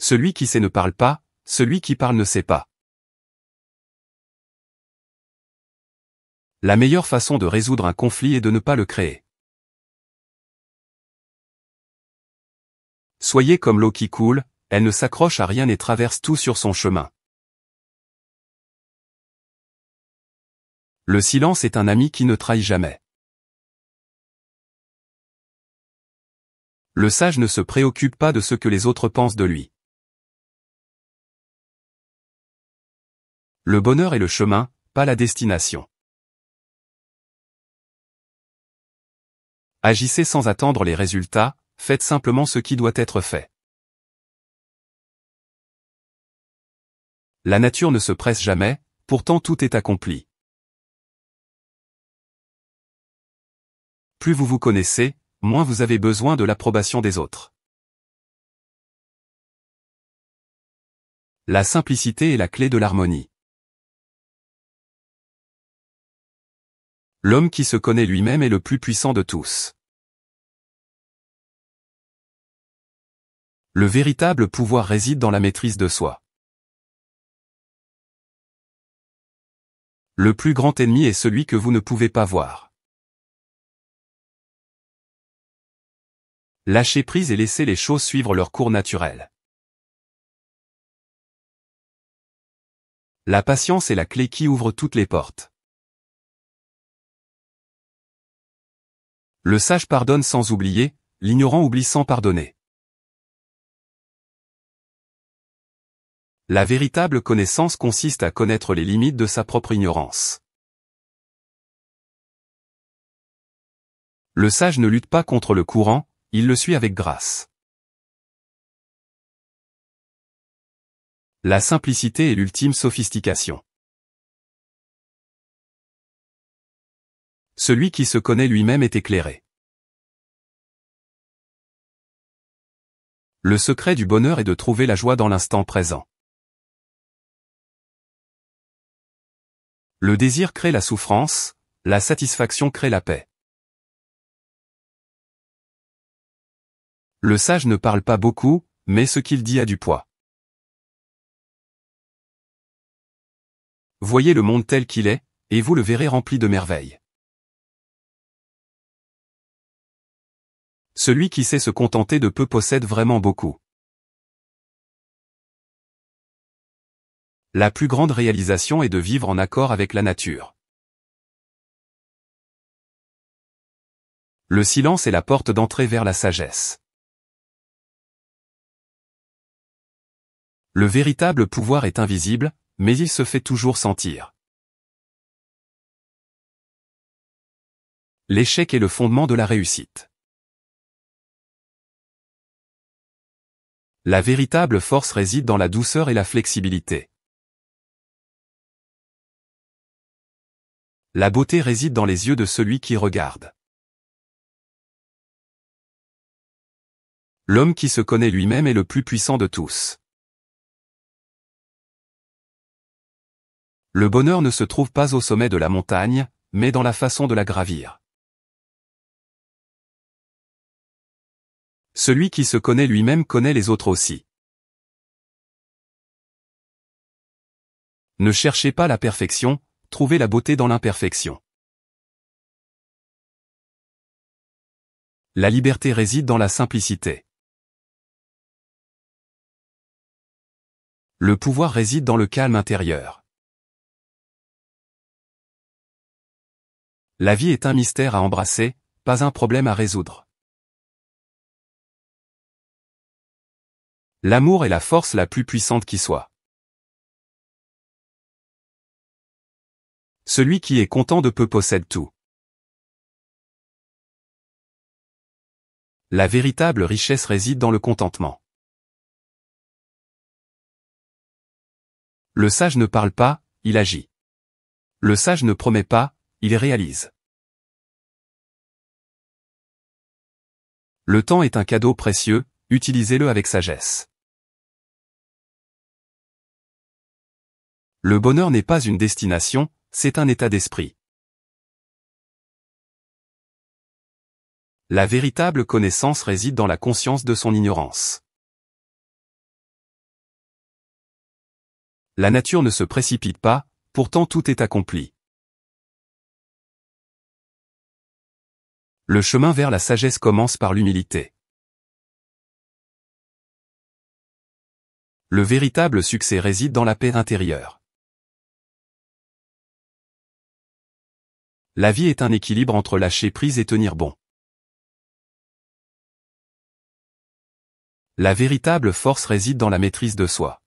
Celui qui sait ne parle pas, celui qui parle ne sait pas. La meilleure façon de résoudre un conflit est de ne pas le créer. Soyez comme l'eau qui coule, elle ne s'accroche à rien et traverse tout sur son chemin. Le silence est un ami qui ne trahit jamais. Le sage ne se préoccupe pas de ce que les autres pensent de lui. Le bonheur est le chemin, pas la destination. Agissez sans attendre les résultats, faites simplement ce qui doit être fait. La nature ne se presse jamais, pourtant tout est accompli. Plus vous vous connaissez, moins vous avez besoin de l'approbation des autres. La simplicité est la clé de l'harmonie. L'homme qui se connaît lui-même est le plus puissant de tous. Le véritable pouvoir réside dans la maîtrise de soi. Le plus grand ennemi est celui que vous ne pouvez pas voir. Lâchez prise et laissez les choses suivre leur cours naturel. La patience est la clé qui ouvre toutes les portes. Le sage pardonne sans oublier, l'ignorant oublie sans pardonner. La véritable connaissance consiste à connaître les limites de sa propre ignorance. Le sage ne lutte pas contre le courant, il le suit avec grâce. La simplicité est l'ultime sophistication. Celui qui se connaît lui-même est éclairé. Le secret du bonheur est de trouver la joie dans l'instant présent. Le désir crée la souffrance, la satisfaction crée la paix. Le sage ne parle pas beaucoup, mais ce qu'il dit a du poids. Voyez le monde tel qu'il est, et vous le verrez rempli de merveilles. Celui qui sait se contenter de peu possède vraiment beaucoup. La plus grande réalisation est de vivre en accord avec la nature. Le silence est la porte d'entrée vers la sagesse. Le véritable pouvoir est invisible, mais il se fait toujours sentir. L'échec est le fondement de la réussite. La véritable force réside dans la douceur et la flexibilité. La beauté réside dans les yeux de celui qui regarde. L'homme qui se connaît lui-même est le plus puissant de tous. Le bonheur ne se trouve pas au sommet de la montagne, mais dans la façon de la gravir. Celui qui se connaît lui-même connaît les autres aussi. Ne cherchez pas la perfection, trouvez la beauté dans l'imperfection. La liberté réside dans la simplicité. Le pouvoir réside dans le calme intérieur. La vie est un mystère à embrasser, pas un problème à résoudre. L'amour est la force la plus puissante qui soit. Celui qui est content de peu possède tout. La véritable richesse réside dans le contentement. Le sage ne parle pas, il agit. Le sage ne promet pas, il réalise. Le temps est un cadeau précieux, utilisez-le avec sagesse. Le bonheur n'est pas une destination, c'est un état d'esprit. La véritable connaissance réside dans la conscience de son ignorance. La nature ne se précipite pas, pourtant tout est accompli. Le chemin vers la sagesse commence par l'humilité. Le véritable succès réside dans la paix intérieure. La vie est un équilibre entre lâcher prise et tenir bon. La véritable force réside dans la maîtrise de soi.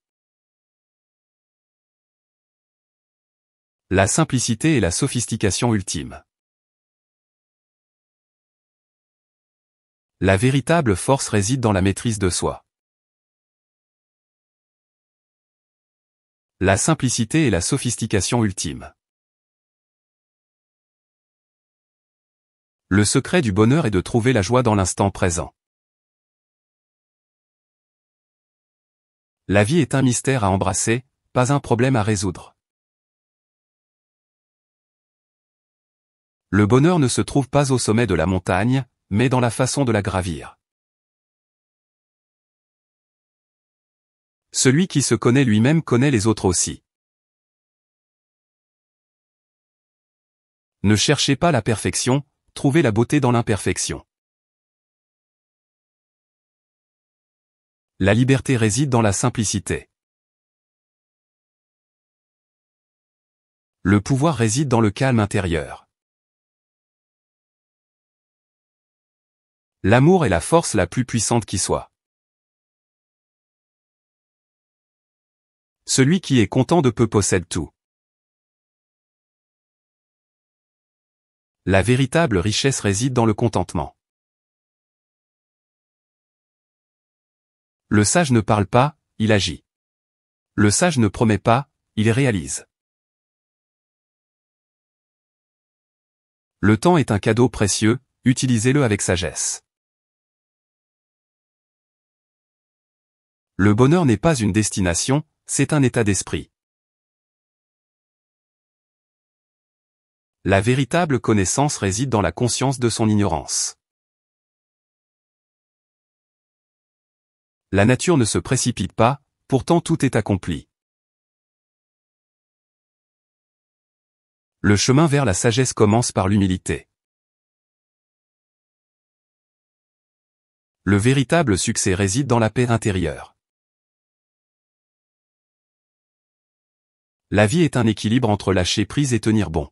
La simplicité est la sophistication ultime. La véritable force réside dans la maîtrise de soi. La simplicité est la sophistication ultime. Le secret du bonheur est de trouver la joie dans l'instant présent. La vie est un mystère à embrasser, pas un problème à résoudre. Le bonheur ne se trouve pas au sommet de la montagne, mais dans la façon de la gravir. Celui qui se connaît lui-même connaît les autres aussi. Ne cherchez pas la perfection, trouvez la beauté dans l'imperfection. La liberté réside dans la simplicité. Le pouvoir réside dans le calme intérieur. L'amour est la force la plus puissante qui soit. Celui qui est content de peu possède tout. La véritable richesse réside dans le contentement. Le sage ne parle pas, il agit. Le sage ne promet pas, il réalise. Le temps est un cadeau précieux, utilisez-le avec sagesse. Le bonheur n'est pas une destination, c'est un état d'esprit. La véritable connaissance réside dans la conscience de son ignorance. La nature ne se précipite pas, pourtant tout est accompli. Le chemin vers la sagesse commence par l'humilité. Le véritable succès réside dans la paix intérieure. La vie est un équilibre entre lâcher prise et tenir bon.